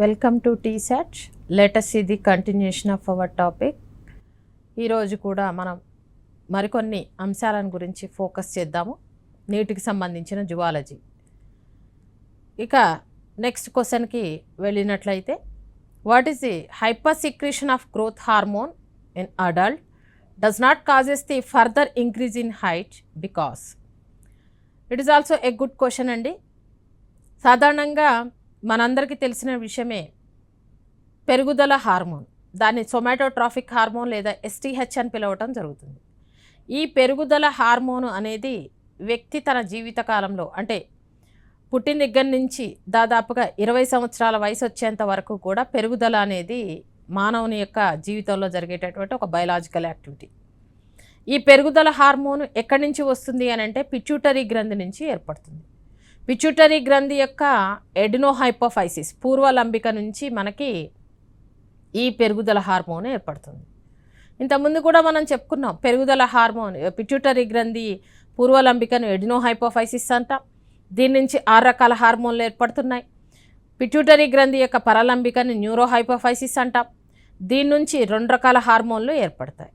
Welcome to TSAT. Let us see the continuation of our topic. ఈరోజు కూడా మనం మరికొన్ని అంశాలను గురించి ఫోకస్ చేద్దాము. నీటికి సంబంధించిన జువాలజీ. ఇక నెక్స్ట్ క్వశ్చన్కి వెళ్ళినట్లయితే, what is the hyper secretion of growth hormone in adult does not causes the further increase in height because. It is also a good question అండి. సాధారణంగా మనందరికీ తెలిసిన విషయమే పెరుగుదల హార్మోన్, దాన్ని సొమాటోట్రాఫిక్ హార్మోన్ లేదా STH అని పిలవటం జరుగుతుంది. ఈ పెరుగుదల హార్మోను అనేది వ్యక్తి తన జీవితకాలంలో, అంటే పుట్టిన దగ్గర నుంచి దాదాపుగా 20 సంవత్సరాల వయసు వచ్చేంత వరకు కూడా పెరుగుదల అనేది మానవుని యొక్క జీవితంలో జరిగేటటువంటి ఒక బయలాజికల్ యాక్టివిటీ. ఈ పెరుగుదల హార్మోను ఎక్కడి నుంచి వస్తుంది అని అంటే పిట్యూటరీ గ్రంథి నుంచి ఏర్పడుతుంది. పిట్యూటరీ గ్రంథి యొక్క ఎడినోహైపోఫైసిస్ పూర్వలంబిక నుంచి మనకి ఈ పెరుగుదల హార్మోన్ ఏర్పడుతుంది. ఇంతకుముందు కూడా మనం చెప్పుకున్నాం, పెరుగుదల హార్మోన్ పిట్యూటరీ గ్రంథి పూర్వలంబికను ఎడినోహైపోఫైసిస్ అంటాం. దీని నుంచి 6 రకాల హార్మోన్లు ఏర్పడుతున్నాయి. పిట్యూటరీ గ్రంథి యొక్క పరలంబికను న్యూరోహైపోఫైసిస్ అంటాం. దీని నుంచి 2 రకాల హార్మోన్లు ఏర్పడతాయి.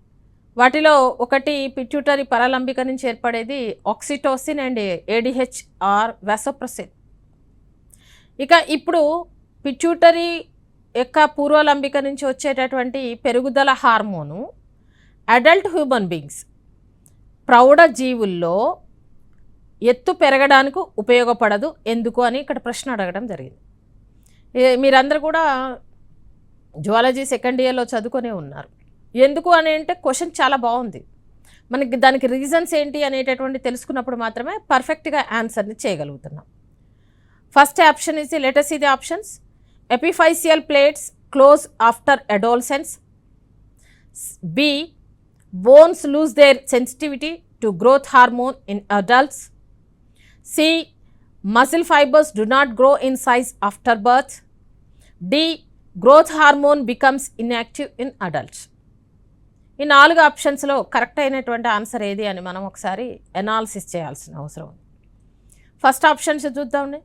వాటిలో ఒకటి పిట్యూటరీ పరలంబిక నుంచి ఏర్పడేది oxytocin and ADH or vasopressin. ఇక ఇప్పుడు పిట్యూటరీ యొక్క పూర్వలంబిక నుంచి వచ్చేటటువంటి పెరుగుదల హార్మోను అడల్ట్ హ్యూమన్ బీయింగ్స్, ప్రౌఢ జీవుల్లో ఎత్తు పెరగడానికి ఉపయోగపడదు ఎందుకు అని ఇక్కడ ప్రశ్న అడగడం జరిగింది. మీరందరూ కూడా జువాలజీ సెకండ్ ఇయర్లో చదువుకునే ఉన్నారు. ఎందుకు అని అంటే క్వశ్చన్ చాలా బాగుంది. మనకి దానికి రీజన్స్ ఏంటి అనేటటువంటి తెలుసుకున్నప్పుడు మాత్రమే పర్ఫెక్ట్గా ఆన్సర్ని చేయగలుగుతున్నాం. First option is, let us see the options. Epiphyseal plates close after adolescence. B. Bones lose their sensitivity to growth hormone in adults. C. Muscle fibers do not grow in size after birth. D. Growth hormone becomes inactive in adults. ఈ 4 ఆప్షన్స్లో correct అయినటువంటి answer ఏది అని మనం ఒకసారి analysis చేయాల్సిన అవసరం ఉంది. ఫస్ట్ ఆప్షన్స్ చూద్దామండి.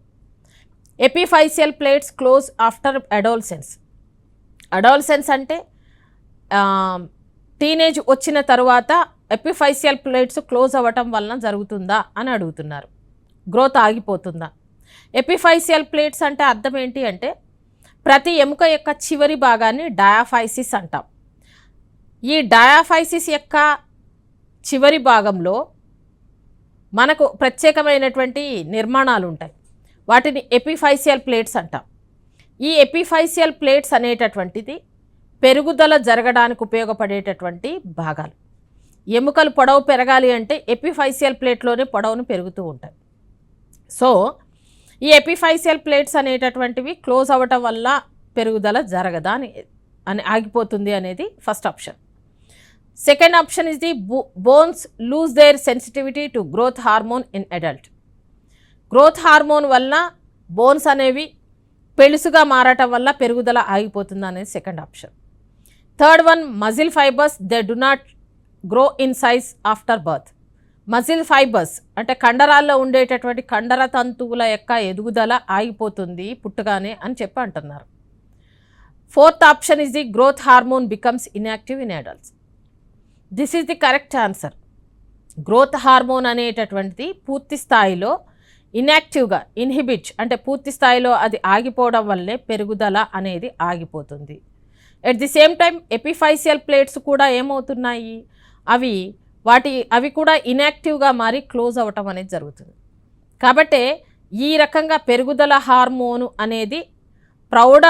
Epiphyseal plates close after adolescence. Adolescence అంటే టీనేజ్ వచ్చిన తరువాత ఎపిఫైసియల్ ప్లేట్స్ క్లోజ్ అవ్వటం వలన జరుగుతుందా అని అడుగుతున్నారు. గ్రోత్ ఆగిపోతుందా? ఎపిఫైసియల్ ప్లేట్స్ అంటే అర్థం ఏంటి అంటే, ప్రతి ఎముక యొక్క చివరి భాగాన్ని డయాఫైసిస్ అంటాం. ఈ డయాఫైసిస్ యొక్క చివరి భాగంలో మనకు ప్రత్యేకమైనటువంటి నిర్మాణాలు ఉంటాయి. వాటిని ఎపిఫైసియల్ ప్లేట్స్ అంటాం. ఈ ఎపిఫైసియల్ ప్లేట్స్ అనేటటువంటిది పెరుగుదల జరగడానికి ఉపయోగపడేటటువంటి భాగాలు. ఎముకలు పొడవు పెరగాలి అంటే ఎపిఫైసియల్ ప్లేట్లోనే పొడవును పెరుగుతూ ఉంటాయి. సో ఈ ఎపిఫైసియల్ ప్లేట్స్ అనేటటువంటివి క్లోజ్ అవ్వటం వల్ల పెరుగుదల జరగదా అని ఆగిపోతుంది అనేది first option. Second option is the bones lose their sensitivity to growth hormone in adult. Growth hormone వల్ల బోన్స్ అనేవి పెళుసుగా మారటం వల్ల పెరుగుదల ఆగిపోతుంది అనేది second option. Third one, muscle fibres they do not grow in size after birth. Muscle fibres అంటే కండరాల్లో ఉండేటటువంటి కండర తంతువుల యొక్క ఎదుగుదల ఆగిపోతుంది పుట్టుగానే అని చెప్పి అంటున్నారు. Fourth option is the growth hormone becomes inactive in adults. This is the correct answer. Growth hormone అనేటటువంటిది పూర్తి స్థాయిలో ఇన్యాక్టివ్గా, ఇన్హిబిట్ అంటే పూర్తి స్థాయిలో అది ఆగిపోవడం వల్లే పెరుగుదల అనేది ఆగిపోతుంది. At the same time epiphyseal plates కూడా ఏమవుతున్నాయి, అవి కూడా ఇన్యాక్టివ్గా మారి క్లోజ్ అవ్వటం అనేది జరుగుతుంది. కాబట్టి ఈ రకంగా పెరుగుదల హార్మోను అనేది ప్రౌఢ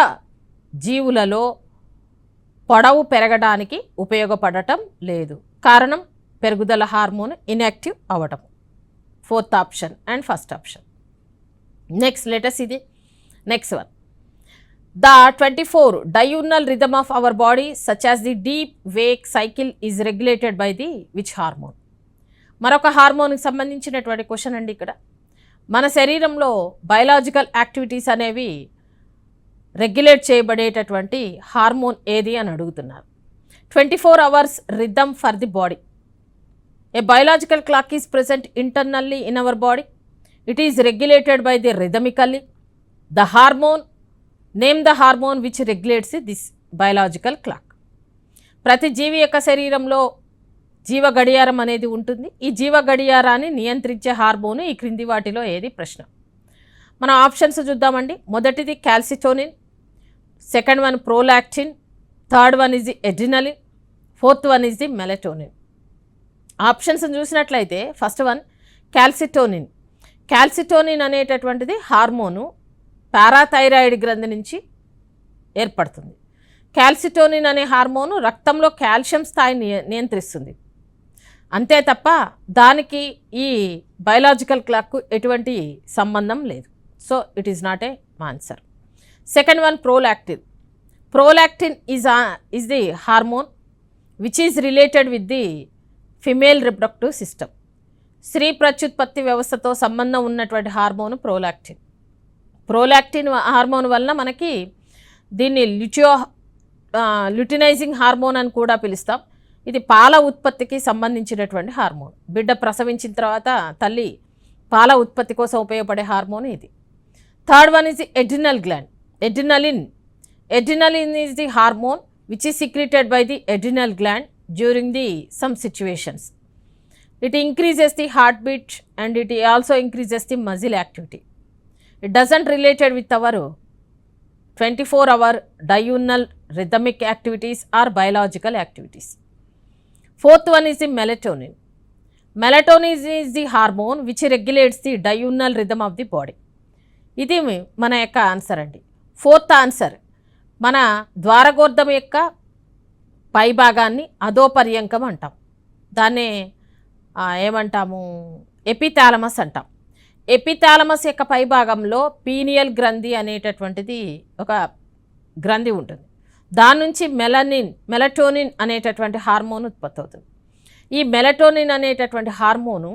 జీవులలో పొడవు పెరగడానికి ఉపయోగపడటం లేదు. కారణం పెరుగుదల హార్మోన్ ఇన్యాక్టివ్ అవ్వటం. Fourth option and first option. Next let us see the next one. The 24 diurnal rhythm of our body such as the deep wake cycle is regulated by the which hormone? మరొక హార్మోన్కి సంబంధించినటువంటి question అండి. ఇక్కడ మన శరీరంలో biological activities అనేవి regulate చేయబడేటటువంటి hormone ఏది అని అడుగుతున్నారు. 24 hours rhythm for the body. A biological clock is present internally in our body. It is regulated by the rhythmically. The hormone name the hormone which regulates this biological clock. ప్రతి జీవి యొక్క శరీరంలో జీవ గడియారం అనేది ఉంటుంది. ఈ జీవ గడియారాన్ని నియంత్రించే హార్మోన్ ఈ క్రింది వాటిలో ఏది ప్రశ్న. మనం ఆప్షన్స్ చూద్దామండి. మొదటిది calcitonin, second one prolactin, third one is the adrenaline, fourth one is the melatonin. Options చూసినట్లయితే ఫస్ట్ వన్ క్యాల్సిటోనిన్. క్యాల్సిటోనిన్ అనేటటువంటిది హార్మోను పారాథైరాయిడ్ గ్రంథి నుంచి ఏర్పడుతుంది. క్యాల్సిటోనిన్ అనే హార్మోను రక్తంలో కాల్షియం స్థాయిని నియంత్రిస్తుంది. అంతే తప్ప దానికి ఈ బయలాజికల్ క్లాక్కు ఎటువంటి సంబంధం లేదు. So it is not a answer. Second one prolactin. Prolactin is the hormone which is related with the female reproductive system. స్త్రీ ప్రత్యుత్పత్తి వ్యవస్థతో సంబంధం ఉన్నటువంటి హార్మోను ప్రోలాక్టిన్. ప్రోలాక్టిన్ హార్మోన్ వలన మనకి దీన్ని ల్యూటినైజింగ్ హార్మోన్ అని కూడా పిలుస్తాం. ఇది పాల ఉత్పత్తికి సంబంధించినటువంటి హార్మోన్. బిడ్డ ప్రసవించిన తర్వాత తల్లి పాల ఉత్పత్తి కోసం ఉపయోగపడే హార్మోన్ ఇది. Third one is the adrenal gland. Adrenaline. Adrenaline is the hormone which is secreted by the adrenal gland during the some situations. It increases the heart beat and it also increases the muscle activity. It doesn't related with our 24-hour diurnal rhythmic activities or biological activities. Fourth one is the melatonin. Melatonin is the hormone which regulates the diurnal rhythm of the body. ఇది మన యొక్క answer అండి. Fourth answer మన ద్వారగోర్ధం యొక్క పై భాగాన్ని అధోపర్యంకం అంటాం. దాన్నే ఏమంటాము, ఎపిథాలమస్ అంటాం. ఎపిథాలమస్ యొక్క పై భాగంలో పీనియల్ గ్రంథి అనేటటువంటిది ఒక గ్రంథి ఉంటుంది. దాని నుంచి మెలటోనిన్ అనేటటువంటి హార్మోన్ ఉత్పత్తి అవుతుంది. ఈ మెలటోనిన్ అనేటటువంటి హార్మోను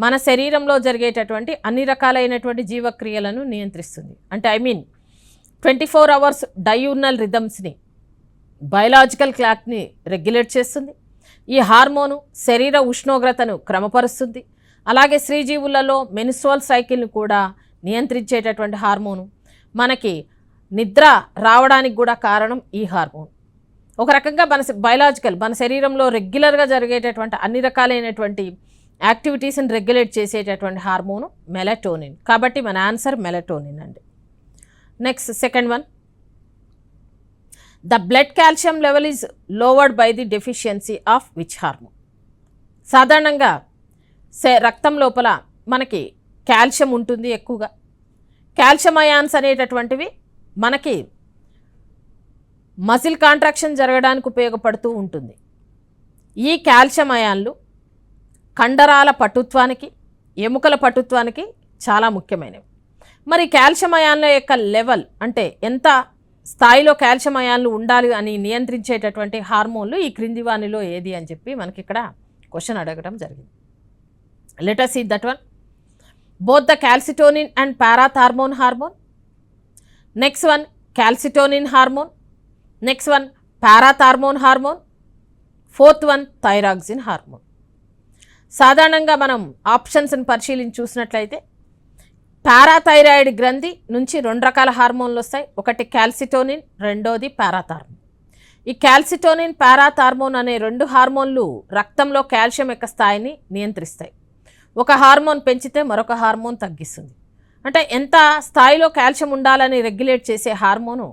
మన శరీరంలో జరిగేటటువంటి అన్ని రకాలైనటువంటి జీవక్రియలను నియంత్రిస్తుంది. అంటే 24 hours డయూర్నల్ రిథమ్స్ని, బయలాజికల్ క్లాక్ని రెగ్యులేట్ చేస్తుంది. ఈ హార్మోను శరీర ఉష్ణోగ్రతను క్రమపరుస్తుంది. అలాగే స్త్రీజీవులలో మెన్స్ట్రువల్ సైకిల్ని కూడా నియంత్రించేటటువంటి హార్మోను. మనకి నిద్ర రావడానికి కూడా కారణం ఈ హార్మోన్. ఒక రకంగా మన శరీరంలో రెగ్యులర్గా జరిగేటటువంటి అన్ని రకాలైనటువంటి యాక్టివిటీస్ని రెగ్యులేట్ చేసేటటువంటి హార్మోను మెలటోనిన్. కాబట్టి మన ఆన్సర్ మెలటోనిన్ అండి. Next second one, the blood calcium level is lowered by the deficiency of which hormone. సాధారణంగా రక్తం లోపల మనకి కాల్షియం ఉంటుంది ఎక్కువగా. కాల్షియం అయాన్స్ అనేటటువంటివి మనకి మజిల్ కాంట్రాక్షన్ జరగడానికి ఉపయోగపడుతూ ఉంటుంది. ఈ కాల్షియం అయాన్లు కండరాల పటుత్వానికి, ఎముకల పటుత్వానికి చాలా ముఖ్యమైనవి. మరి కాల్షియం అయాన్ల యొక్క లెవెల్ అంటే ఎంత స్థాయిలో కాల్షియం అయాన్లు ఉండాలి అని నియంత్రించేటటువంటి హార్మోన్లు ఈ క్రింది వానిలో ఏది అని చెప్పి మనకి ఇక్కడ క్వశ్చన్ అడగడం జరిగింది. Let us see that one. Both the calcitonin and parathormone hormone. Next one, calcitonin hormone. Next one, parathormone hormone. Fourth one, thyroxine hormone. సాధారణంగా మనం ఆప్షన్స్ని పరిశీలించి చూసినట్లయితే పారాథైరాయిడ్ గ్రంథి నుంచి 2 రకాల హార్మోన్లు వస్తాయి. ఒకటి క్యాల్సిటోనిన్, రెండోది పారాథార్మోన్. ఈ క్యాల్సిటోనిన్, పారాథార్మోన్ అనే 2 హార్మోన్లు రక్తంలో కాల్షియం యొక్క స్థాయిని నియంత్రిస్తాయి. ఒక హార్మోన్ పెంచితే మరొక హార్మోన్ తగ్గిస్తుంది. అంటే ఎంత స్థాయిలో కాల్షియం ఉండాలని రెగ్యులేట్ చేసే hormone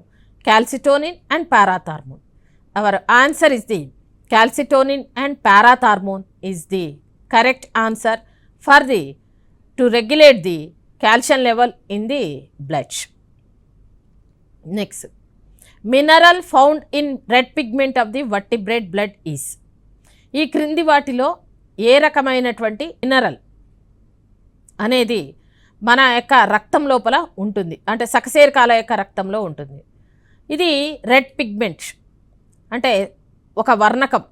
calcitonin and parathormone. Hour answer is the calcitonin and parathormone is the correct answer for the to regulate the calcium level in the blood. Next, mineral found in red pigment of the vertebrate blood is. ఈ క్రింది వాటిలో ఏ రకమైనటువంటి mineral అనేది మన యొక్క రక్తం లోపల ఉంటుంది, అంటే సకశేరుకాల యొక్క రక్తంలో ఉంటుంది. ఇది రెడ్ పిగ్మెంట్ అంటే ఒక వర్ణకం.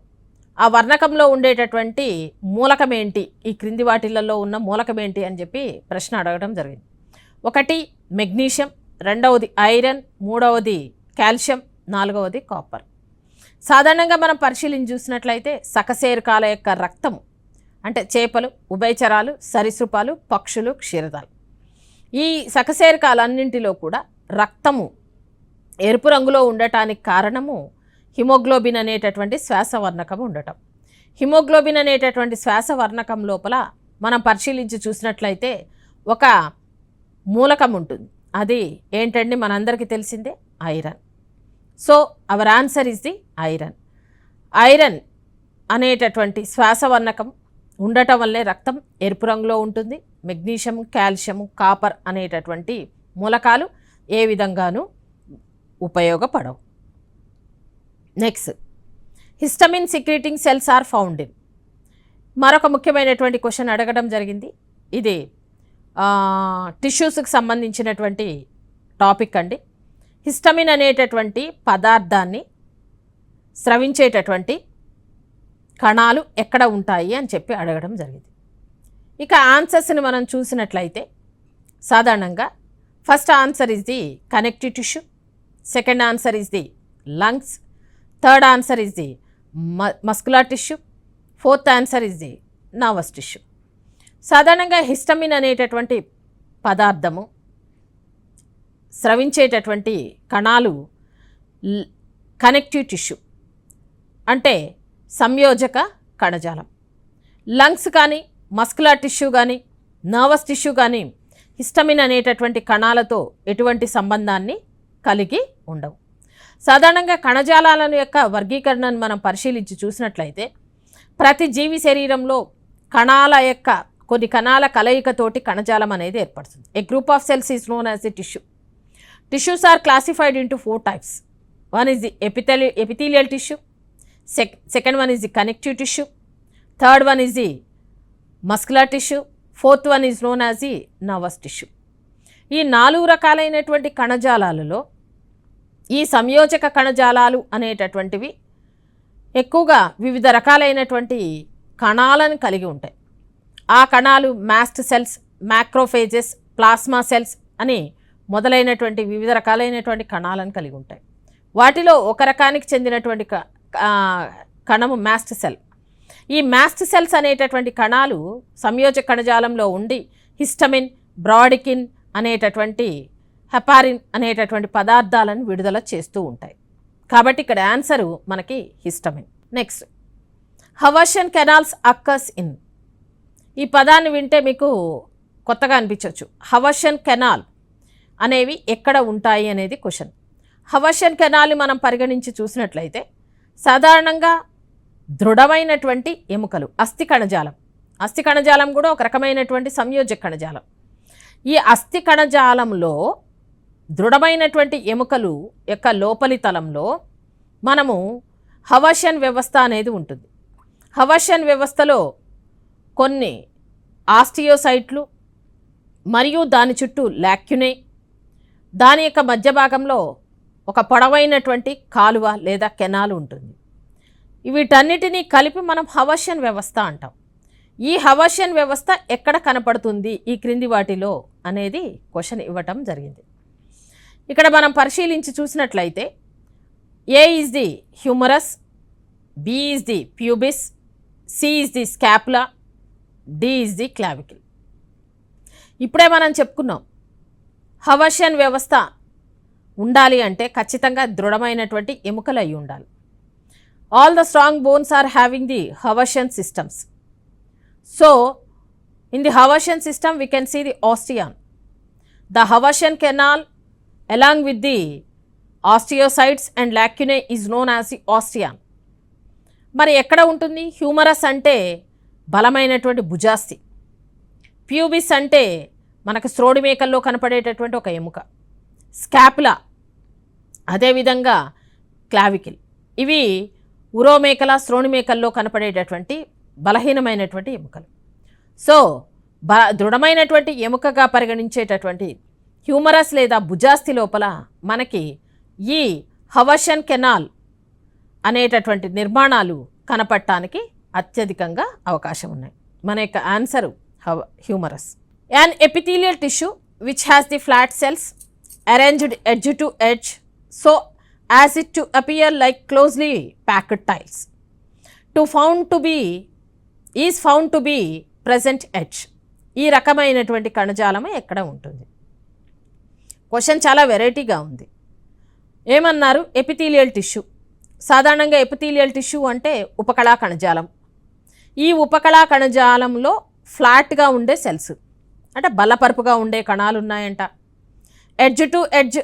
ఆ వర్ణకంలో ఉండేటటువంటి మూలకం ఏంటి, ఈ క్రింది వాటిలలో ఉన్న మూలకం ఏంటి అని చెప్పి ప్రశ్న అడగడం జరిగింది. ఒకటి మెగ్నీషియం, రెండవది ఐరన్, మూడవది కాల్షియం, నాలుగవది కాపర్. సాధారణంగా మనం పరిశీలించి చూసినట్లయితే సకశేరుకాల యొక్క రక్తము అంటే చేపలు, ఉభయచరాలు, సరీసృపాలు, పక్షులు, క్షీరదాలు, ఈ సకశేరుకాలన్నింటిలో కూడా రక్తము ఎరుపు రంగులో ఉండటానికి కారణము హిమోగ్లోబిన్ అనేటటువంటి శ్వాసవర్ణకం ఉండటం. హిమోగ్లోబిన్ అనేటటువంటి శ్వాసవర్ణకం లోపల మనం పరిశీలించి చూసినట్లయితే ఒక మూలకం ఉంటుంది. అది ఏంటండి, మనందరికీ తెలిసిందే, iron. So our answer is the iron. Iron అనేటటువంటి శ్వాసవర్ణకం ఉండటం వల్లే రక్తం ఎరుపు రంగులో ఉంటుంది. మెగ్నీషియం, కాల్షియం, కాపర్ అనేటటువంటి మూలకాలు ఏ విధంగానూ ఉపయోగపడవు. Next, histamine secreting cells are found in. మరొక ముఖ్యమైనటువంటి క్వశ్చన్ అడగడం జరిగింది. ఇది టిష్యూస్కి సంబంధించినటువంటి టాపిక్ అండి. హిస్టమిన్ అనేటటువంటి పదార్థాన్ని స్రవించేటటువంటి కణాలు ఎక్కడ ఉంటాయి అని చెప్పి అడగడం జరిగింది. ఇక ఆన్సర్స్ని మనం చూసినట్లయితే సాధారణంగా first answer is the connective tissue, second answer is the lungs, third answer is the muscular tissue, fourth answer is the nervous tissue. సాధారణంగా హిస్టమిన్ అనేటటువంటి పదార్థము స్రవించేటటువంటి కణాలు కనెక్టివ్ టిష్యూ అంటే సంయోజక కణజాలం. లంగ్స్ కానీ, మస్కులర్ టిష్యూ కానీ, నర్వస్ టిష్యూ కానీ histamine అనేటటువంటి కణాలతో ఎటువంటి సంబంధాన్ని కలిగి ఉండవు. సాధారణంగా కణజాలాల యొక్క వర్గీకరణను మనం పరిశీలించి చూసినట్లయితే ప్రతి జీవి శరీరంలో కణాల యొక్క కొన్ని కణాల కలయికతోటి కణజాలం అనేది ఏర్పడుతుంది. A group of cells is known as the tissue. Tissues are classified into 4 types. One is the epithelial tissue, second one is the connective tissue, third one is the muscular tissue, fourth one is known as the nervous tissue. ఈ 4 రకాలైనటువంటి కణజాలాలలో ఈ సంయోజక కణజాలాలు అనేటటువంటివి ఎక్కువగా వివిధ రకాలైనటువంటి కణాలను కలిగి ఉంటాయి. ఆ కణాలు mast cells, macrophages, plasma cells అని మొదలైనటువంటి వివిధ రకాలైనటువంటి కణాలను కలిగి ఉంటాయి. వాటిలో ఒక రకానికి చెందినటువంటి కణము మాస్ట్ సెల్. ఈ మాస్ట్ సెల్స్ అనేటటువంటి కణాలు సంయోజక కణజాలంలో ఉండి హిస్టమిన్, బ్రాడికిన్ అనేటటువంటి హెపారిన్ అనేటటువంటి పదార్థాలను విడుదల చేస్తూ ఉంటాయి. కాబట్టి ఇక్కడ ఆన్సరు మనకి histamine. Next, haversian canals occurs in. ఈ పదాన్ని వింటే మీకు కొత్తగా అనిపించవచ్చు. హవర్షన్ కెనాల్ అనేవి ఎక్కడ ఉంటాయి అనేది క్వశ్చన్. హవర్షన్ కెనాల్ని మనం పరిగణించి చూసినట్లయితే సాధారణంగా దృఢమైనటువంటి ఎముకలు, అస్థి కణజాలం. అస్థి కణజాలం కూడా ఒక రకమైనటువంటి సంయోజక కణజాలం. ఈ అస్థి కణజాలంలో దృఢమైనటువంటి ఎముకలు యొక్క లోపలి తలంలో మనము హవర్షన్ వ్యవస్థ అనేది ఉంటుంది. హవర్షన్ వ్యవస్థలో కొన్ని ఆస్టియోసైట్లు మరియు దాని చుట్టూ లాక్యునే, దాని యొక్క మధ్య భాగంలో ఒక పొడవైనటువంటి కాలువ లేదా కెనాల్ ఉంటుంది. వీటన్నిటినీ కలిపి మనం హవర్షన్ వ్యవస్థ అంటాం. ఈ హవర్షన్ వ్యవస్థ ఎక్కడ కనపడుతుంది ఈ క్రింది వాటిలో అనేది క్వశ్చన్ ఇవ్వటం జరిగింది. ఇక్కడ మనం పరిశీలించి చూసినట్లయితే A is the humerus, B is the pubis, C is the scapula, D is the clavicle. ఇప్పుడే మనం చెప్పుకున్నాం హవర్షన్ వ్యవస్థ ఉండాలి అంటే ఖచ్చితంగా దృఢమైనటువంటి ఎముకలు అయి ఉండాలి. All the strong bones are having the haversian systems. So in the haversian system we can see the osteon. The haversian canal along with the osteocytes and lacunae is known as the ostian. మరి ఎక్కడ ఉంటుంది? Humorous అంటే బలమైనటువంటి భుజాస్థి, pubis అంటే మనకు శ్రోడి మేకల్లో కనపడేటటువంటి ఒక ఎముక, స్కాపులా అదేవిధంగా క్లావికిల్. ఇవి ఉరోమేకల, శ్రోణి మేకల్లో కనపడేటటువంటి బలహీనమైనటువంటి ఎముకలు. సో దృఢమైనటువంటి ఎముకగా పరిగణించేటటువంటి హ్యూమరస్ లేదా భుజాస్థి లోపల మనకి ఈ హవర్షన్ కెనాల్ అనేటటువంటి నిర్మాణాలు కనపడటానికి అత్యధికంగా అవకాశం ఉన్నాయి. మన యొక్క answer humerus. An epithelial tissue which has the flat cells arranged edge to edge so as it to appear like closely packed tiles is found to be present edge. ఈ రకమైనటువంటి కణజాలమే ఎక్కడ ఉంటుంది? క్వశ్చన్ చాలా వెరైటీగా ఉంది. ఏమన్నారు? Epithelial tissue. సాధారణంగా epithelial tissue అంటే ఉపకళా కణజాలం. ఈ ఉపకళా కణజాలంలో ఫ్లాట్గా ఉండే సెల్స్, అంటే బల్లపరుపుగా ఉండే కణాలు ఉన్నాయంట. ఎడ్జ్ టు ఎడ్జ్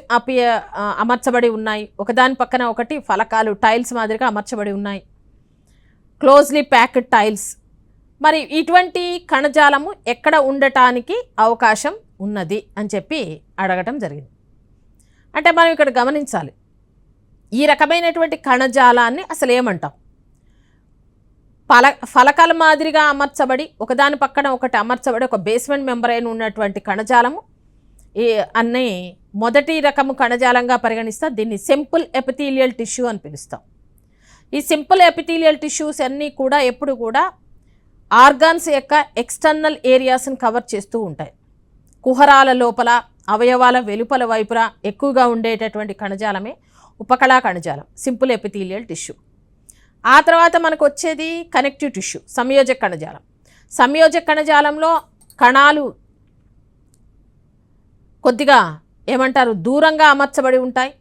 అమర్చబడి ఉన్నాయి, ఒకదాని పక్కన ఒకటి ఫలకాలు టైల్స్ మాదిరిగా అమర్చబడి ఉన్నాయి, క్లోజ్లీ ప్యాక్డ్ టైల్స్. మరి ఇటువంటి కణజాలము ఎక్కడ ఉండటానికి అవకాశం ఉన్నది అని చెప్పి అడగటం జరిగింది. అంటే మనం ఇక్కడ గమనించాలి, ఈ రకమైనటువంటి కణజాలాన్ని అసలు ఏమంటాం? ఫలకాల మాదిరిగా అమర్చబడి ఒకదాని పక్కన ఒకటి అమర్చబడి ఒక బేస్మెంట్ మెంబ్రెయిన్ ఉన్నటువంటి కణజాలము అన్నీ మొదటి రకము కణజాలంగా పరిగణిస్తాం. దీన్ని సింపుల్ ఎపిథీలియల్ టిష్యూ అని పిలుస్తాం. ఈ సింపుల్ ఎపిథీలియల్ టిష్యూస్ అన్నీ కూడా ఎప్పుడు కూడా ఆర్గాన్స్ యొక్క ఎక్స్టర్నల్ ఏరియాస్ని కవర్ చేస్తూ ఉంటాయి. కుహరాల లోపల, అవయవాల వెలుపల వైపున ఎక్కువగా ఉండేటటువంటి కణజాలమే ఉపకళా కణజాలం, సింపుల్ ఎపిథీలియల్ టిష్యూ. ఆ తర్వాత మనకు వచ్చేది కనెక్టివ్ టిష్యూ, సంయోజక కణజాలం. సంయోజక కణజాలంలో కణాలు కొద్దిగా ఏమంటారు, దూరంగా అమర్చబడి ఉంటాయి.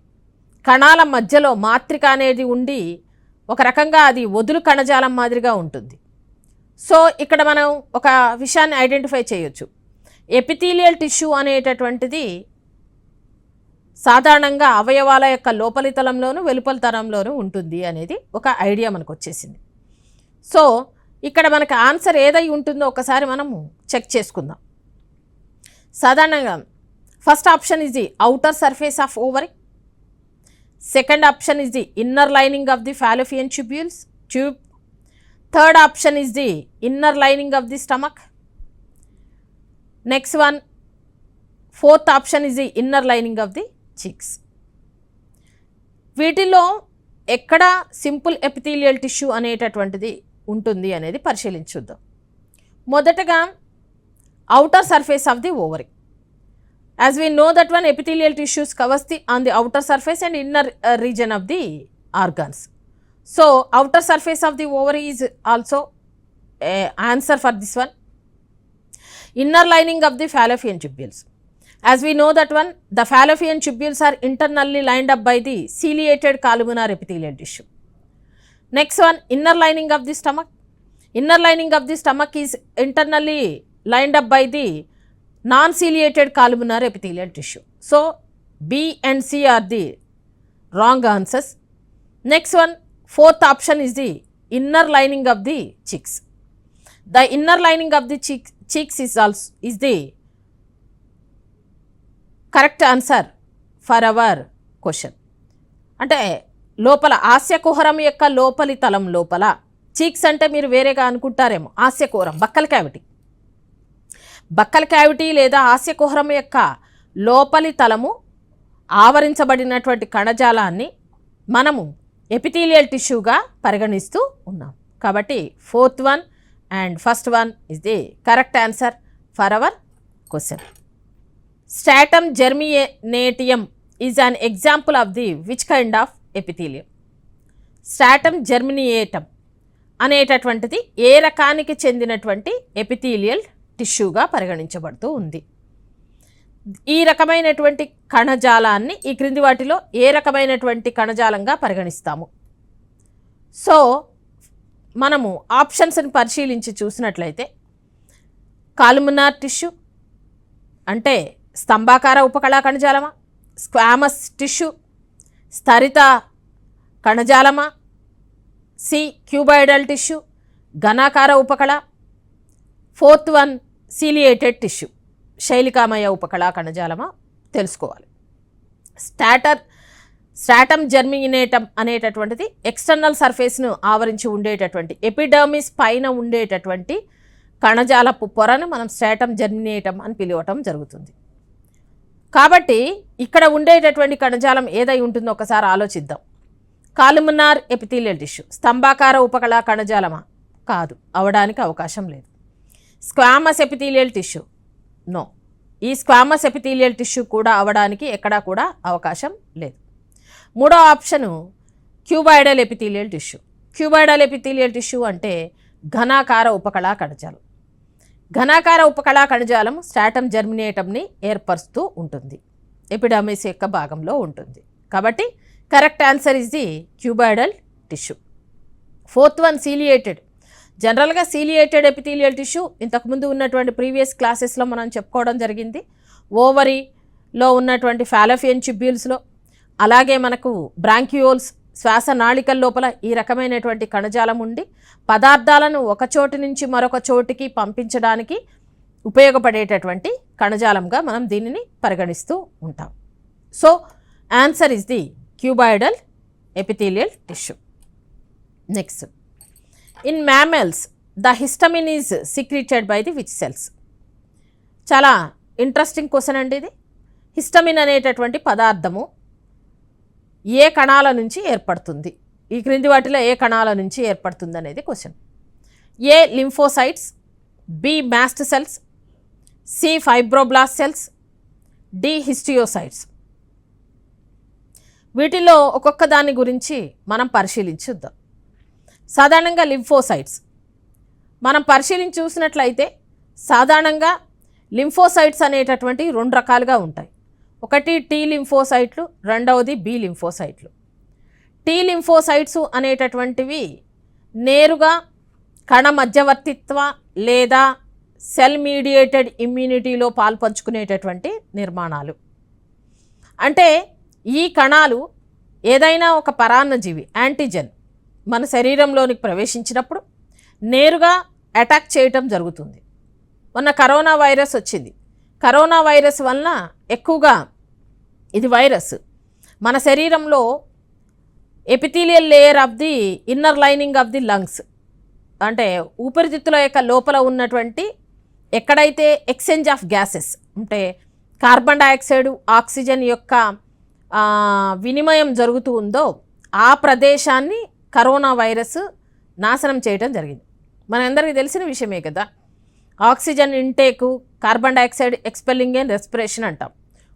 కణాల మధ్యలో మాత్రిక అనేది ఉండి ఒక రకంగా అది వదులు కణజాలం మాదిరిగా ఉంటుంది. సో ఇక్కడ మనం ఒక విషయాన్ని ఐడెంటిఫై చేయొచ్చు. ఎపిథీలియల్ టిష్యూ అనేటటువంటిది సాధారణంగా అవయవాల యొక్క లోపలి తలంలోనూ వెలుపలి తలంలోనూ ఉంటుంది అనేది ఒక ఐడియా మనకు వచ్చేసింది. సో ఇక్కడ మనకు ఆన్సర్ ఏదై ఉంటుందో ఒకసారి మనము చెక్ చేసుకుందాం. సాధారణంగా first option is the outer surface of ovary, second option is the inner lining of the Fallopian tube, third option is the inner lining of the stomach, next one fourth option is the inner lining of the cheeks. వీటిలో ఎక్కడ simple epithelial tissue అనేటటువంటిది ఉంటుంది అనేది పరిశీలించుద్దాం. మొదటగా outer surface of the ovary. As we know that one, epithelial tissues covers on the outer surface and inner region of the organs. So outer surface of the ovary is also a answer for this one. Inner lining of the fallopian tubules. As we know that one, the fallopian tubules are internally lined up by the ciliated columnar epithelial tissue. Next one, inner lining of the stomach. Inner lining of the stomach is internally lined up by the non-ciliated columnar epithelial tissue. So B and C are the wrong answers. Next one, fourth option is the inner lining of the cheeks. The inner lining of the cheeks is the correct answer for our question. అంటే లోపల ఆస్యకుహరం యొక్క లోపలి తలం లోపల, cheeks అంటే మీరు వేరేగా అనుకుంటారేమో, ఆస్యకుహరం బక్కల క్యావిటీ లేదా ఆస్యకుహరం యొక్క లోపలి తలము ఆవరించబడినటువంటి కణజాలాన్ని మనము ఎపిథీలియల్ టిష్యూగా పరిగణిస్తూ ఉన్నాం. కాబట్టి fourth one and first one is the correct answer for our question. Stratum germinativum is an example of the which kind of epithelium? Stratum germinativum అనేటటువంటిది ఏ రకానికి చెందినటువంటి ఎపిథీలియల్ టిష్యూగా పరిగణించబడుతూ ఉంది. ఈ రకమైనటువంటి కణజాలాన్ని ఈ క్రింది వాటిలో ఏ రకమైనటువంటి కణజాలంగా పరిగణిస్తాము? సో మనము ఆప్షన్స్ని పరిశీలించి చూసినట్లయితే, కాలుమినార్ టిష్యూ అంటే స్తంభాకార ఉపకళా కణజాలమా, స్క్వామస్ టిష్యూ స్థరిత కణజాలమా, సి క్యూబాయిడల్ టిష్యూ ఘనాకార ఉపకళ, ఫోర్త్ వన్ సీలియేటెడ్ టిష్యూ శైలికామయ ఉపకళా కణజాలమా తెలుసుకోవాలి. స్ట్రాటమ్ జెర్మినేటమ్ అనేటటువంటిది ఎక్స్టర్నల్ సర్ఫేస్ను ఆవరించి ఉండేటటువంటి ఎపిడర్మిస్ పైన ఉండేటటువంటి కణజాలపు పొరను మనం స్ట్రాటమ్ జెర్మినేటమ్ అని పిలవటం జరుగుతుంది. కాబట్టి ఇక్కడ ఉండేటటువంటి కణజాలం ఏదై ఉంటుందో ఒకసారి ఆలోచిద్దాం. కాలుమినార్ ఎపిథీలియల్ టిష్యూ స్తంభాకార ఉపకళా కణజాలమా? కాదు, అవడానికి అవకాశం లేదు. స్క్వామస్ ఎపిథీలియల్ టిష్యూ నో, ఈ స్క్వామస్ ఎపిథీలియల్ టిష్యూ కూడా అవడానికి ఎక్కడా కూడా అవకాశం లేదు. మూడో option cuboidal epithelial tissue. Cuboidal epithelial tissue అంటే ఘనాకార ఉపకళా కణజాలం. ఘనాకార ఉపకళా కణజాలం స్ట్రాటమ్ జెర్మినేటమ్ని ఏర్పరుస్తూ ఉంటుంది, ఎపిడర్మిస్ యొక్క భాగంలో ఉంటుంది. కాబట్టి correct answer is the cuboidal tissue. Fourth one ciliated. జనరల్గా సీలియేటెడ్ ఎపిథీలియల్ టిష్యూ ఇంతకుముందు ఉన్నటువంటి ప్రీవియస్ క్లాసెస్లో మనం చెప్పుకోవడం జరిగింది. ఓవరీలో ఉన్నటువంటి ఫాలోపియన్ ట్యూబ్యూల్స్లో, అలాగే మనకు బ్రాంక్యూల్స్ శ్వాస నాళికల లోపల ఈ రకమైనటువంటి కణజాలం ఉండి పదార్థాలను ఒక చోటు నుంచి మరొక చోటికి పంపించడానికి ఉపయోగపడేటటువంటి కణజాలంగా మనం దీనిని పరిగణిస్తూ ఉంటాం. So answer is the cuboidal epithelial tissue. Next, in mammals the histamine is secreted by the which cells? చాలా ఇంట్రెస్టింగ్ క్వశ్చన్ అండి ఇది. హిస్టమిన్ అనేటటువంటి పదార్థము ఏ కణాల నుంచి ఏర్పడుతుంది? ఈ క్రింది వాటిలో ఏ కణాల నుంచి ఏర్పడుతుంది అనేది question. A lymphocytes, B mast cells, C fibroblast cells, D histiocytes. వీటిలో ఒక్కొక్క దాని గురించి మనం పరిశీలించుద్దాం. సాధారణంగా లింఫోసైట్స్ మనం పరిశీలించి చూసినట్లయితే సాధారణంగా లింఫోసైట్స్ అనేటటువంటి రెండు రకాలుగా ఉంటాయి. ఒకటి టీ లింఫోసైట్లు, రెండవది బి లింఫోసైట్లు. టీ లింఫోసైట్స్ అనేటటువంటివి నేరుగా కణ మధ్యవర్తిత్వ లేదా సెల్ మీడియేటెడ్ ఇమ్యూనిటీలో పాల్పంచుకునేటటువంటి నిర్మాణాలు. అంటే ఈ కణాలు ఏదైనా ఒక పరాన్నజీవి యాంటీజెన్ మన శరీరంలోనికి ప్రవేశించినప్పుడు నేరుగా అటాక్ చేయటం జరుగుతుంది. మొన్న కరోనా వైరస్ వచ్చింది. కరోనా వైరస్ వలన ఎక్కువగా ఇది వైరస్ మన శరీరంలో epithelial layer of the inner lining of the lungs, అంటే ఊపిరితిత్తుల యొక్క లోపల ఉన్నటువంటి ఎక్కడైతే ఎక్స్చేంజ్ ఆఫ్ గ్యాసెస్ అంటే కార్బన్ డైఆక్సైడ్ ఆక్సిజన్ యొక్క వినిమయం జరుగుతూ ఉందో ఆ ప్రదేశాన్ని కరోనా వైరస్ నాశనం చేయడం జరిగింది. మనందరికీ తెలిసిన విషయమే కదా. Oxygen intake, carbon dioxide expelling and respiration అంటాం.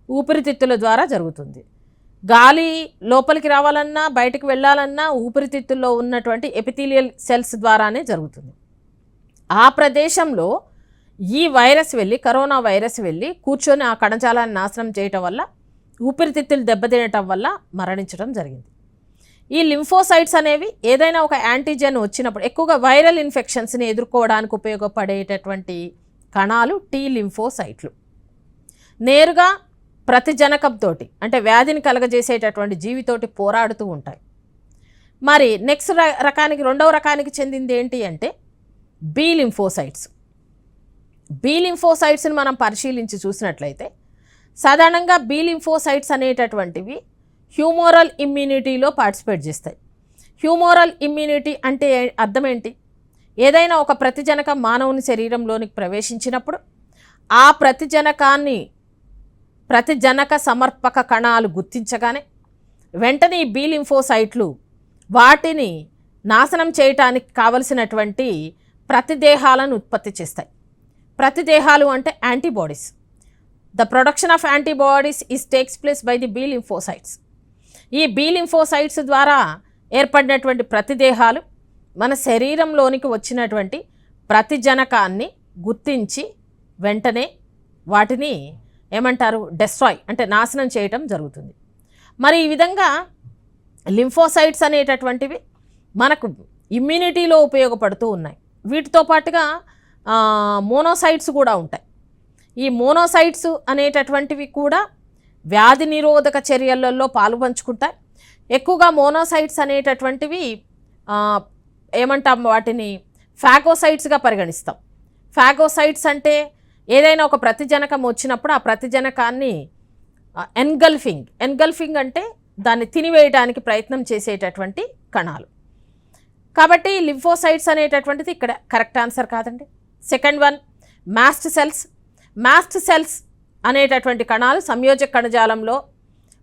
ఊపిరితిత్తుల ద్వారా జరుగుతుంది. గాలి లోపలికి రావాలన్నా బయటకు వెళ్ళాలన్నా ఊపిరితిత్తుల్లో ఉన్నటువంటి ఎపిథీలియల్ సెల్స్ ద్వారానే జరుగుతుంది. ఆ ప్రదేశంలో ఈ వైరస్ వెళ్ళి, కరోనా వైరస్ వెళ్ళి కూర్చొని ఆ కణజాలాన్ని నాశనం చేయటం వల్ల ఊపిరితిత్తులు దెబ్బతినటం వల్ల మరణించడం జరిగింది. ఈ లింఫోసైట్స్ అనేవి ఏదైనా ఒక యాంటీజెన్ వచ్చినప్పుడు ఎక్కువగా వైరల్ ఇన్ఫెక్షన్స్ని ఎదుర్కోవడానికి ఉపయోగపడేటటువంటి కణాలు టీ లింఫోసైట్లు. నేరుగా ప్రతిజనకంతో అంటే వ్యాధిని కలగజేసేటటువంటి జీవితోటి పోరాడుతూ ఉంటాయి. మరి నెక్స్ట్ రకానికి, రెండవ రకానికి చెందింది ఏంటి అంటే బి లింఫోసైట్స్. బి లింఫోసైట్స్ని మనం పరిశీలించి చూసినట్లయితే సాధారణంగా బి లింఫోసైట్స్ అనేటటువంటివి హ్యూమోరల్ ఇమ్యూనిటీలో పార్టిసిపేట్ చేస్తాయి. హ్యూమోరల్ ఇమ్యూనిటీ అంటే అర్థం ఏంటి? ఏదైనా ఒక ప్రతిజనకం మానవుని శరీరంలోనికి ప్రవేశించినప్పుడు ఆ ప్రతిజనక సమర్పక కణాలు గుర్తించగానే వెంటనే ఈ బి లింఫోసైట్లు వాటిని నాశనం చేయటానికి కావలసినటువంటి ప్రతిదేహాలను ఉత్పత్తి చేస్తాయి. ప్రతిదేహాలు అంటే antibodies. The production of antibodies is takes place by the B lymphocytes. ఈ బి లింఫోసైట్స్ ద్వారా ఏర్పడినటువంటి ప్రతిదేహాలు మన శరీరంలోనికి వచ్చినటువంటి ప్రతిజనకాన్ని గుర్తించి వెంటనే వాటిని ఏమంటారు, డెస్ట్రాయ్ అంటే నాశనం చేయటం జరుగుతుంది. మరి ఈ విధంగా లింఫోసైట్స్ అనేటటువంటివి మనకు ఇమ్యూనిటీలో ఉపయోగపడుతూ ఉన్నాయి. వీటితో పాటుగా మోనోసైట్స్ కూడా ఉంటాయి. ఈ మోనోసైట్స్ అనేటటువంటివి కూడా వ్యాధి నిరోధక చర్యలలో పాలుపంచుకుంటాయి. ఎక్కువగా మోనోసైట్స్ అనేటటువంటివి ఏమంటాం, వాటిని ఫాగోసైట్స్గా పరిగణిస్తాం. ఫాగోసైట్స్ అంటే ఏదైనా ఒక ప్రతిజనకం వచ్చినప్పుడు ఆ ప్రతిజనకాన్ని ఎన్గల్ఫింగ్ అంటే దాన్ని తినివేయడానికి ప్రయత్నం చేసేటటువంటి కణాలు. కాబట్టి లింఫోసైట్స్ అనేటటువంటిది ఇక్కడ కరెక్ట్ ఆన్సర్ కాదండి. Second one mast cells. Mast cells అనేటటువంటి కణాలు సంయోజక కణజాలంలో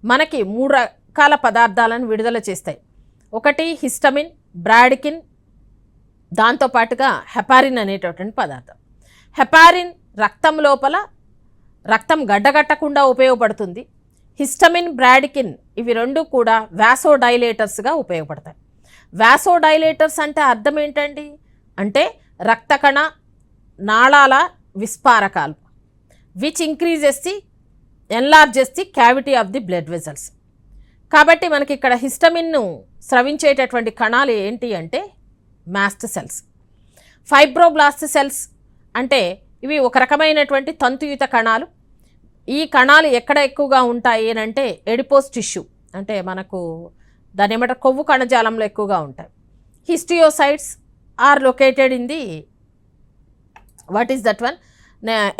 మనకి 3 రకాల పదార్థాలను విడుదల చేస్తాయి. ఒకటి హిస్టమిన్, బ్రాడికిన్, దాంతోపాటుగా హెపారిన్ అనేటటువంటి పదార్థం. హెపారిన్ రక్తం లోపల రక్తం గడ్డగట్టకుండా ఉపయోగపడుతుంది. హిస్టమిన్, బ్రాడికిన్ ఇవి రెండు కూడా వాసోడైలేటర్స్గా ఉపయోగపడతాయి. వాసోడైలేటర్స్ అంటే అర్థం ఏంటండి అంటే రక్తకణ నాళాల విస్పారకాలు, which increases the enlarges the cavity of the blood vessels. కాబట్టి మనకి ఇక్కడ హిస్టమిన్ను స్రవించేటటువంటి కణాలు ఏంటి అంటే మాస్ట్ సెల్స్. ఫైబ్రోబ్లాస్ట్ సెల్స్ అంటే ఇవి ఒక రకమైనటువంటి తంతుయుత కణాలు. ఈ కణాలు ఎక్కడ ఎక్కువగా ఉంటాయి అని అంటే ఎడిపోస్ టిష్యూ, అంటే మనకు దాని ఏమంటారు కొవ్వు కణజాలంలో ఎక్కువగా ఉంటాయి. Histiocytes are located in the what is that one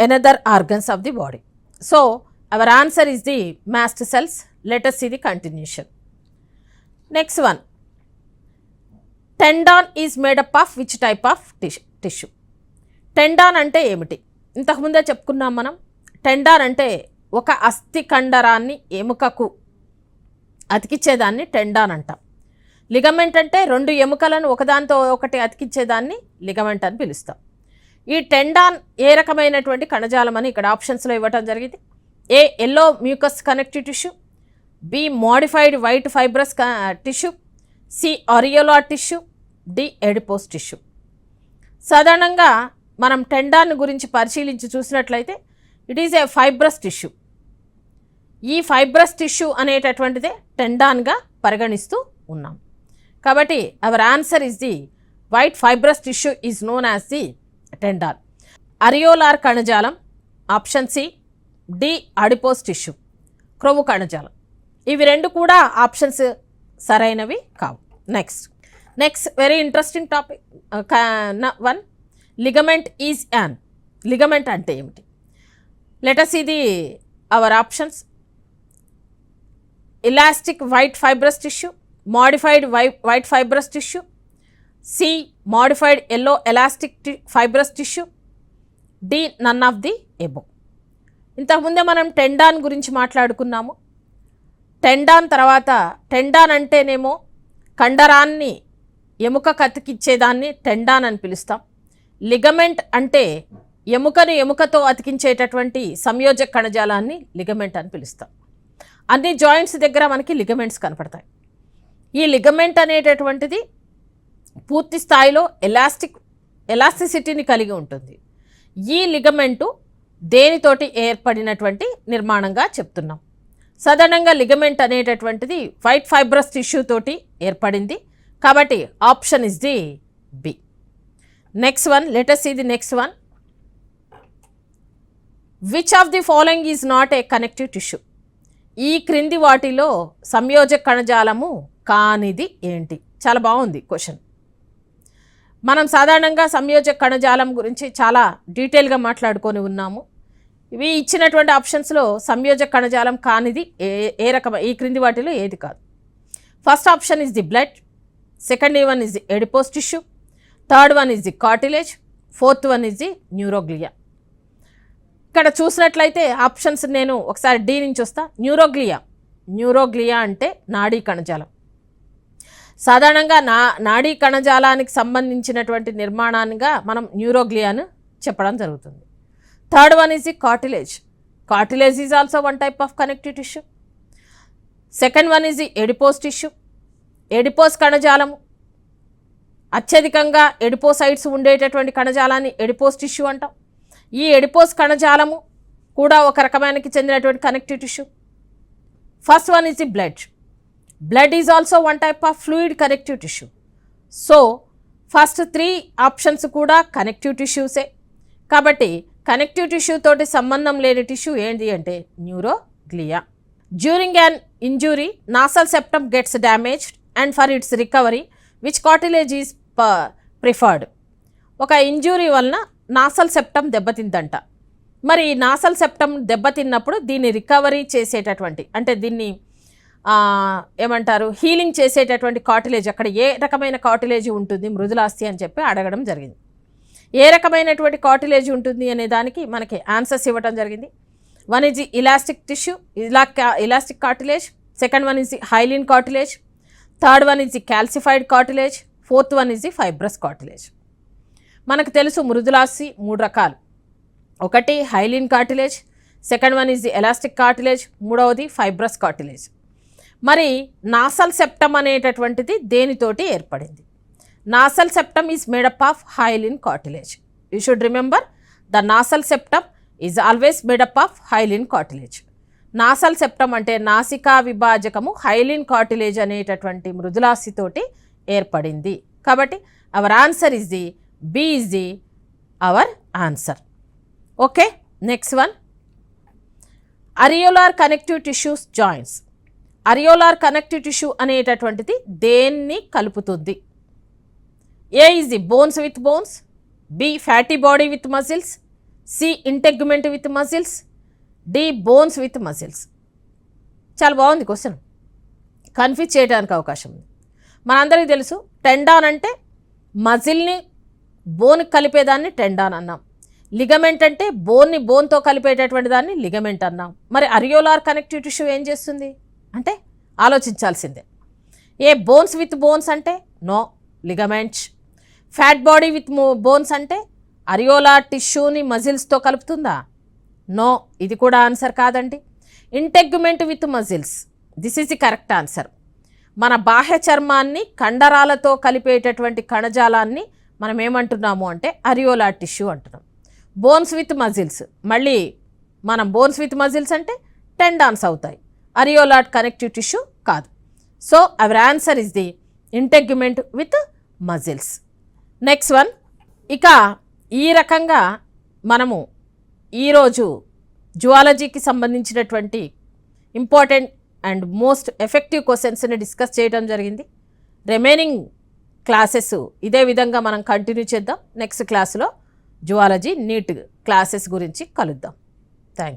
another organs of the body. So our answer is the mast cells. Let us see the continuation. Next one, tendon is made up of which type of tissue? Tendon అంటే ఏమిటి? ఇంతకుముందే చెప్పుకున్నాం మనం. Tendon అంటే ఒక అస్థి కండరాన్ని ఎముకకు అతికిచ్చేదాన్ని tendon అంటాం. Ligament అంటే రెండు ఎముకలను ఒకదానితో ఒకటి అతికిచ్చేదాన్ని లిగమెంట్ అని పిలుస్తాం. ఈ టెండాన్ ఏ రకమైనటువంటి కణజాలం అని ఇక్కడ ఆప్షన్స్లో ఇవ్వటం జరిగింది. A yellow mucous connective tissue, B modified white fibrous tissue, C areolar tissue, D adipose tissue. సాధారణంగా మనం టెండాన్ గురించి పరిశీలించి చూసినట్లయితే it is a fibrous tissue. ఈ ఫైబ్రస్ టిష్యూ అనేటటువంటిదే టెండాన్గా పరిగణిస్తూ ఉన్నాం. కాబట్టి our answer is the white fibrous tissue is known as the tendon. Areolar కణజాలం option C, D adipose tissue క్రొవ్వు కణజాలం. ఇవి రెండు కూడా ఆప్షన్స్ సరైనవి కావు. Next very interesting topic one, ligament is an. Ligament అంటే ఏమిటి? Let us see the our options. Elastic white fibrous tissue, modified white fibrous tissue, C modified yellow elastic fibrous tissue, D none of the above. ఇంతకుముందే మనం tendon గురించి మాట్లాడుకున్నాము. Tendon తర్వాత tendon అంటేనేమో కండరాన్ని ఎముక కతికిచ్చేదాన్ని tendon అని పిలుస్తాం. లిగమెంట్ అంటే ఎముకను ఎముకతో అతికించేటటువంటి సంయోజక కణజాలాన్ని లిగమెంట్ అని పిలుస్తాం. అన్ని జాయింట్స్ దగ్గర మనకి లిగమెంట్స్ కనపడతాయి. ఈ లిగమెంట్ అనేటటువంటిది పూర్తి స్థాయిలో ఎలాస్టిసిటీని కలిగి ఉంటుంది. ఈ లిగమెంటు దేనితోటి ఏర్పడినటువంటి నిర్మాణంగా చెప్తున్నాం. సాధారణంగా లిగమెంట్ అనేటటువంటిది వైట్ ఫైబ్రస్ టిష్యూ తోటి ఏర్పడింది. కాబట్టి option is the B. Next one, let us see the next one. Which of the following is not a connective tissue? ఈ క్రింది వాటిలో సంయోజక కణజాలము కానిది ఏంటి? చాలా బాగుంది క్వశ్చన్. మనం సాధారణంగా సంయోజక కణజాలం గురించి చాలా డీటెయిల్గా మాట్లాడుకొని ఉన్నాము. ఇవి ఇచ్చినటువంటి ఆప్షన్స్లో సంయోజక కణజాలం కానిది ఏ రకమైన ఈ క్రింది వాటిలో ఏది కాదు. First option is the blood, second one is the adipose tissue, third one is the cartilage, fourth one is the neuroglia. ఇక్కడ చూసినట్లయితే ఆప్షన్స్ నేను ఒకసారి డి నుంచి వస్తా. న్యూరోగ్లియా అంటే నాడీ కణజాలం. సాధారణంగా నాడీ కణజాలానికి సంబంధించినటువంటి నిర్మాణాన్నిగా మనం న్యూరోగ్లియాను చెప్పడం జరుగుతుంది. Third one is the cartilage is also one type of connective tissue. Second one is the adipose tissue. Adipose కణజాలము అత్యధికంగా ఎడిపోసైట్స్ ఉండేటటువంటి కణజాలాన్ని ఎడిపోస్ టిష్యూ అంటాం. ఈ ఎడిపోస్ కణజాలము కూడా ఒక రకమైనకి చెందినటువంటి connective tissue. First one is the blood is also one type of fluid connective tissue. So first 3 options కూడా కనెక్టివ్ టిష్యూసే. కాబట్టి కనెక్టివ్ టిష్యూ తోటి సంబంధం లేని టిష్యూ ఏంటి అంటే neuroglia. During an injury nasal septum gets damaged and for its recovery which cartilage is preferred. ఒక injury వలన నాసల్ సెప్టమ్ దెబ్బతిందంట. మరి ఈ నాసల్ సెప్టమ్ దెబ్బతిన్నప్పుడు దీన్ని రికవరీ చేసేటటువంటి అంటే దీన్ని ఏమంటారు హీలింగ్ చేసేటటువంటి కార్టిలేజ్, అక్కడ ఏ రకమైన కార్టిలేజ్ ఉంటుంది మృదులాస్థి అని చెప్పి అడగడం జరిగింది. ఏ రకమైనటువంటి కార్టిలేజ్ ఉంటుంది అనే దానికి మనకి ఆన్సర్స్ ఇవ్వడం జరిగింది. One is the elastic tissue, elastic cartilage. Second one is the hyaline cartilage. Third one is the calcified cartilage. Fourth one is the fibrous cartilage. మనకు తెలుసు మృదులాస్థి 3 రకాలు. ఒకటి hyaline cartilage, second one is the elastic cartilage, మూడవది fibrous cartilage. మరి nasal septum అనేటటువంటిది దేనితోటి ఏర్పడింది? Nasal septum is made up of hyaline cartilage. You should remember the nasal septum is always made up of hyaline cartilage. Nasal septum అంటే నాసికా విభాజకము hyaline cartilage అనేటటువంటి మృదులాస్థితోటి ఏర్పడింది. కాబట్టి our answer is the B is the our answer. Okay, next one, areolar connective tissues joints. Areolar connective tissue అనేటటువంటిది దేన్ని కలుపుతుంది? A is the bones with bones, B fatty body with muscles, C integument with muscles, D bones with muscles. చాలా బాగుంది question, confuse చేయడానికి అవకాశం ఉంది. మనందరికీ తెలుసు టెండాన్ అంటే మజిల్ని బోన్కి కలిపేదాన్ని టెండాన్ అన్నాం. లిగమెంట్ అంటే బోన్ని బోన్తో కలిపేటటువంటి దాన్ని లిగమెంట్ అన్నాం. మరి అరియోలార్ కనెక్టివ్ టిష్యూ ఏం చేస్తుంది అంటే ఆలోచించాల్సిందే. ఏ బోన్స్ విత్ బోన్స్ అంటే no, ligaments. Fat body with bones అంటే అరియోలార్ టిష్యూని మజిల్స్తో కలుపుతుందా? నో, ఇది కూడా ఆన్సర్ కాదండి. Integument with muscles, this is the correct answer. మన బాహ్య చర్మాన్ని కండరాలతో కలిపేటటువంటి కణజాలాన్ని మనం ఏమంటున్నాము అంటే అరియోలార్ టిష్యూ అంటున్నాం. బోన్స్ విత్ మజిల్స్, మళ్ళీ మనం బోన్స్ విత్ మజిల్స్ అంటే టెండాన్స్ అవుతాయి, అరియోలార్ కనెక్టివ్ టిష్యూ కాదు. So our answer is the integument with muscles. Next one, ఇక ఈ రకంగా మనము ఈరోజు జువాలజీకి సంబంధించినటువంటి ఇంపార్టెంట్ అండ్ మోస్ట్ ఎఫెక్టివ్ క్వశ్చన్స్ని డిస్కస్ చేయడం జరిగింది. రిమైనింగ్ క్లాసెస్ ఇదే విధంగా మనం కంటిన్యూ చేద్దాం. నెక్స్ట్ క్లాసులో జువాలజీ నీట్ క్లాసెస్ గురించి కలుద్దాం. Thank you.